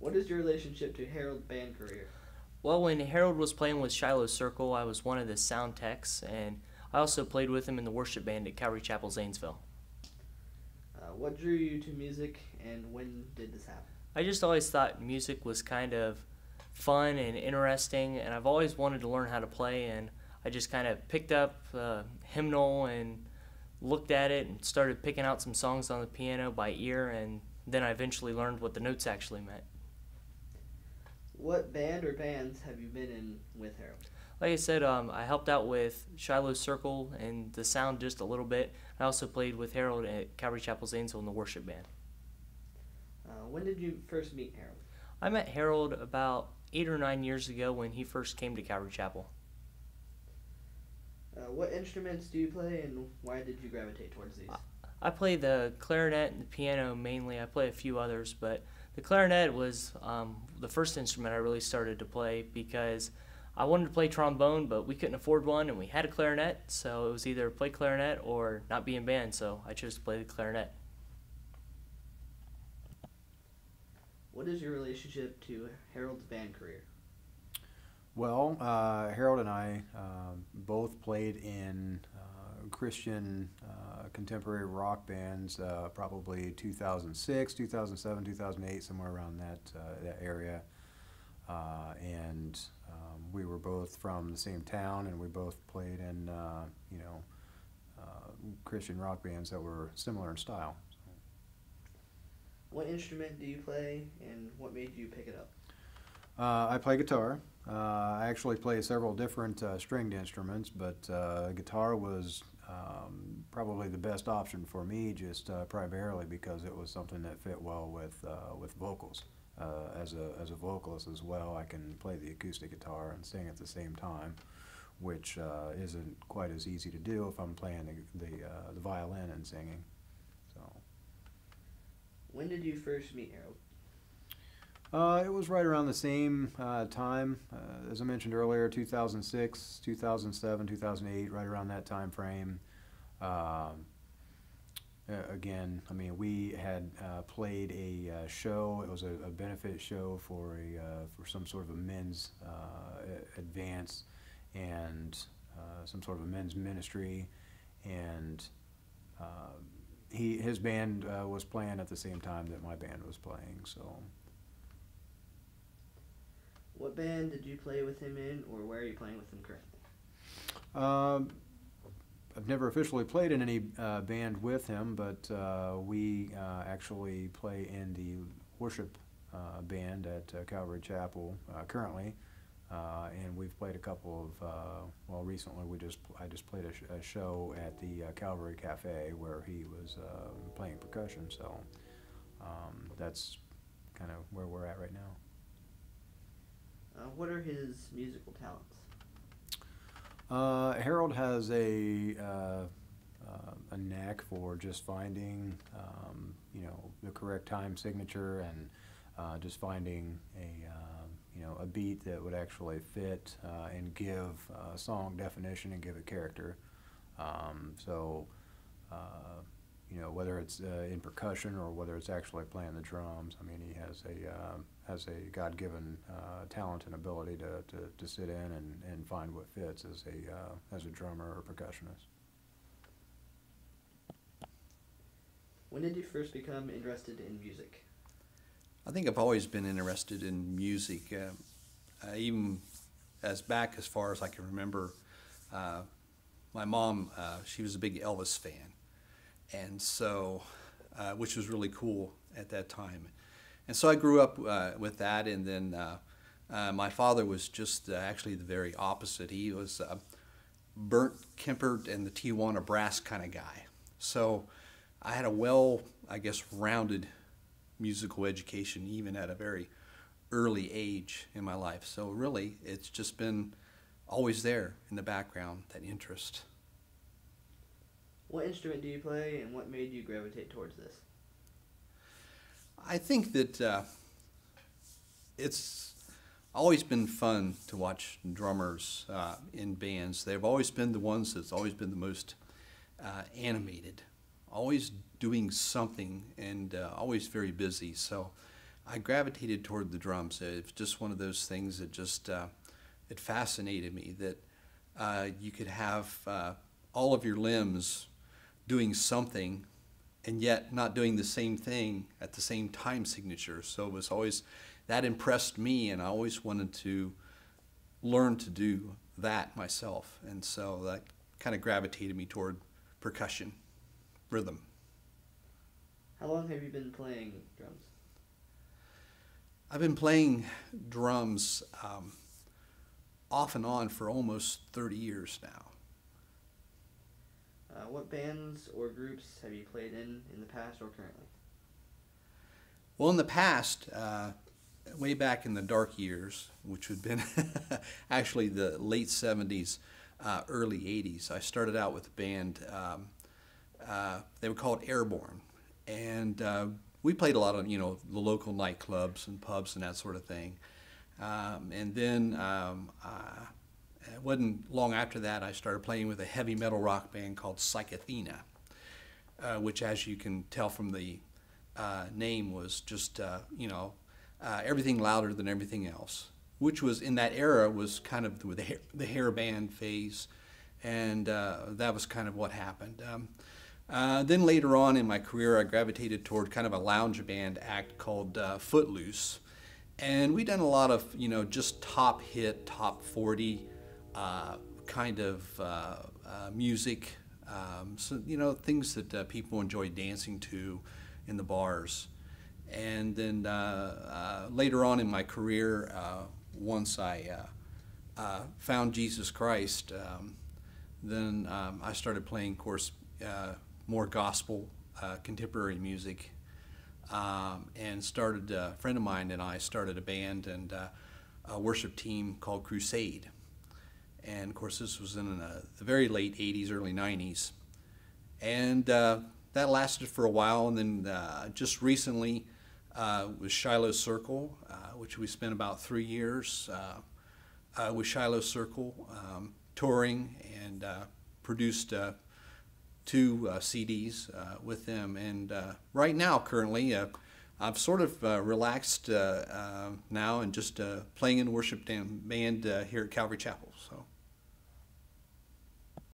What is your relationship to Harold's band career? Well, when Harold was playing with Shiloh Circle, I was one of the sound techs, and I also played with him in the worship band at Calvary Chapel, Zanesville. What drew you to music, and when did this happen? I just always thought music was kind of fun and interesting, and I've always wanted to learn how to play, and I just kind of picked up a hymnal and looked at it and started picking out some songs on the piano by ear, and then I eventually learned what the notes actually meant. What band or bands have you been in with Harold? Like I said, I helped out with Shiloh Circle and the sound just a little bit. I also played with Harold at Calvary Chapel, Zanesville in the worship band. When did you first meet Harold? I met Harold about 8 or 9 years ago when he first came to Calvary Chapel. What instruments do you play, and why did you gravitate towards these? I play the clarinet and the piano mainly. I play a few others, but the clarinet was the first instrument I really started to play because I wanted to play trombone, but we couldn't afford one, and we had a clarinet, so it was either play clarinet or not be in band, so I chose to play the clarinet. What is your relationship to Harold's band career? Well, Harold and I both played in Christian contemporary rock bands, probably 2006, 2007, 2008, somewhere around that area. And we were both from the same town, and we both played in Christian rock bands that were similar in style. What instrument do you play, and what made you pick it up? I play guitar. I actually play several different stringed instruments, but guitar was probably the best option for me, just primarily because it was something that fit well with vocals. As a vocalist as well, I can play the acoustic guitar and sing at the same time, which isn't quite as easy to do if I'm playing the violin and singing. So. When did you first meet Harold? It was right around the same time, as I mentioned earlier, 2006, 2007, 2008, right around that time frame. Again, I mean, we had played a show. It was a benefit show for some sort of a men's advance and some sort of a men's ministry, and his band was playing at the same time that my band was playing. So. What band did you play with him in, or where are you playing with him currently? I've never officially played in any band with him, but we actually play in the worship band at Calvary Chapel currently, and we've played a couple of. Well, recently I just played a show at the Calvary Cafe where he was playing percussion. So that's kind of where we're at right now. What are his musical talents? Harold has a knack for just finding, the correct time signature and just finding a beat that would actually fit and give a song definition and give it character. So, whether it's in percussion or whether it's actually playing the drums, I mean, he has a God-given talent and ability to sit in and find what fits as a drummer or percussionist. When did you first become interested in music? I think I've always been interested in music, even as far as I can remember. My mom, she was a big Elvis fan, and so, which was really cool at that time. And so I grew up with that, and then my father was just actually the very opposite. He was burnt, Kempered, and the Tijuana brass kind of guy. So I had a rounded musical education even at a very early age in my life. So really, it's just been always there in the background, that interest. What instrument do you play, and what made you gravitate towards this? I think that it's always been fun to watch drummers in bands. They've always been the ones that's always been the most animated, always doing something, and always very busy. So I gravitated toward the drums. It's just one of those things that just it fascinated me that you could have all of your limbs doing something and yet not doing the same thing at the same time signature. So it was always, that impressed me, and I always wanted to learn to do that myself. And so that kind of gravitated me toward percussion, rhythm. How long have you been playing drums? I've been playing drums off and on for almost 30 years now. What bands or groups have you played in the past or currently? Well, in the past, way back in the dark years, which would have been actually the late 70s, early 80s, I started out with a band. They were called Airborne. And we played a lot of, the local nightclubs and pubs and that sort of thing. And then it wasn't long after that I started playing with a heavy metal rock band called Psychathena, which, as you can tell from the name, was just, everything louder than everything else, which was, in that era, was kind of the hair band phase, and that was kind of what happened. Then later on in my career, I gravitated toward kind of a lounge band act called Footloose. And we done a lot of, just top hit, top 40 kind of music. So, things that people enjoy dancing to in the bars. And then later on in my career, once I found Jesus Christ, then I started playing, of course, more gospel, contemporary music, and started, a friend of mine and I started a band and a worship team called Crusade. And of course this was in the very late 80s, early 90s. And that lasted for a while, and then just recently was Shiloh Circle, which we spent about 3 years with Shiloh Circle, touring, and produced 2 CDs with them. And right now, currently, I've sort of relaxed now and just playing in the worship band here at Calvary Chapel. So.